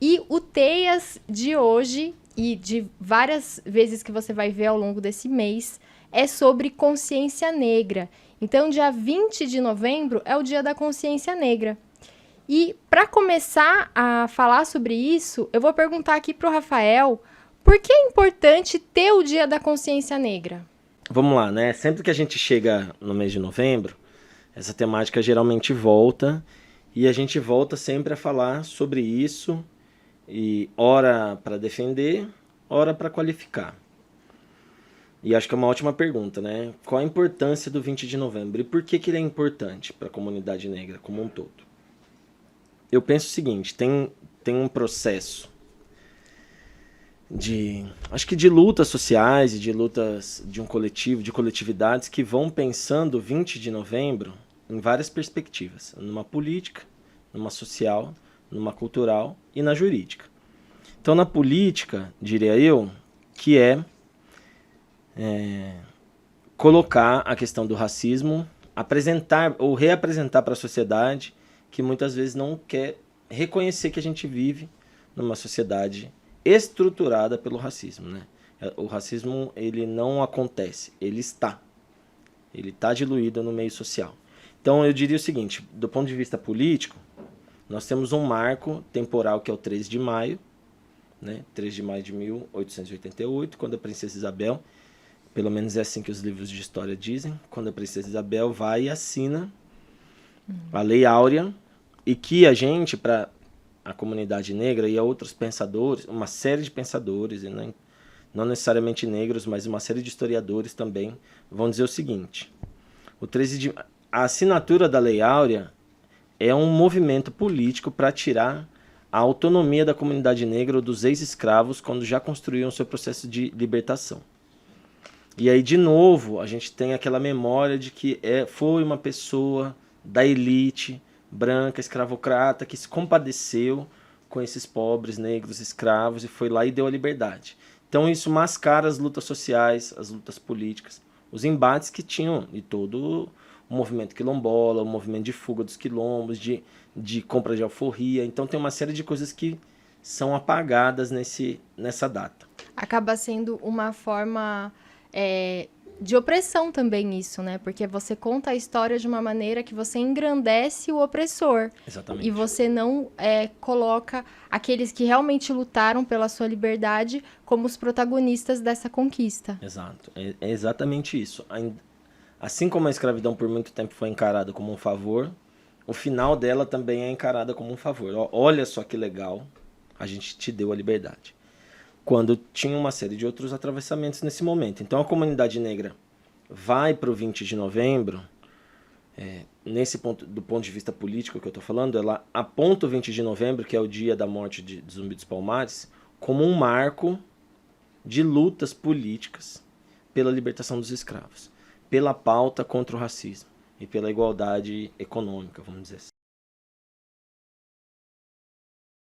E o Teias de hoje, e de várias vezes que você vai ver ao longo desse mês, é sobre consciência negra. Então, dia 20 de novembro é o dia da consciência negra. E para começar a falar sobre isso, eu vou perguntar aqui para o Rafael, por que é importante ter o dia da consciência negra? Vamos lá, né? Sempre que a gente chega no mês de novembro, essa temática geralmente volta e a gente volta sempre a falar sobre isso e ora para defender, ora para qualificar. E acho que é uma ótima pergunta, né? Qual a importância do 20 de novembro e por que ele é importante para a comunidade negra como um todo? Eu penso o seguinte, tem um processo acho que de lutas sociais e de lutas de um coletivo, de coletividades que vão pensando o 20 de novembro em várias perspectivas, numa política, numa social, numa cultural e na jurídica. Então, na política, diria eu, que colocar a questão do racismo, apresentar ou reapresentar para a sociedade que muitas vezes não quer reconhecer que a gente vive numa sociedade estruturada pelo racismo, né? O racismo, ele não acontece, ele está diluído no meio social. Então eu diria o seguinte, do ponto de vista político, nós temos um marco temporal que é o 13 de maio, né? 13 de maio de 1888, quando a princesa Isabel, pelo menos é assim que os livros de história dizem, quando a princesa Isabel vai e assina a Lei Áurea, e que a gente, para a comunidade negra e a outros pensadores, uma série de pensadores, e não necessariamente negros, mas uma série de historiadores também, vão dizer o seguinte, a assinatura da Lei Áurea é um movimento político para tirar a autonomia da comunidade negra ou dos ex-escravos quando já construíam seu processo de libertação. E aí, de novo, a gente tem aquela memória de que foi uma pessoa da elite branca, escravocrata, que se compadeceu com esses pobres negros escravos e foi lá e deu a liberdade. Então isso mascara as lutas sociais, as lutas políticas, os embates que tinham de todo o movimento quilombola, o movimento de fuga dos quilombos, de compra de alforria. Então tem uma série de coisas que são apagadas nessa data. Acaba sendo uma forma de opressão também isso, né? Porque você conta a história de uma maneira que você engrandece o opressor. Exatamente. E você não coloca aqueles que realmente lutaram pela sua liberdade como os protagonistas dessa conquista. Exato. É exatamente isso. Assim como a escravidão por muito tempo foi encarada como um favor, o final dela também é encarada como um favor. Olha só que legal, a gente te deu a liberdade. Quando tinha uma série de outros atravessamentos nesse momento. Então a comunidade negra vai para o 20 de novembro, do ponto de vista político que eu estou falando, ela aponta o 20 de novembro, que é o dia da morte de Zumbi dos Palmares, como um marco de lutas políticas pela libertação dos escravos, pela pauta contra o racismo e pela igualdade econômica, vamos dizer assim.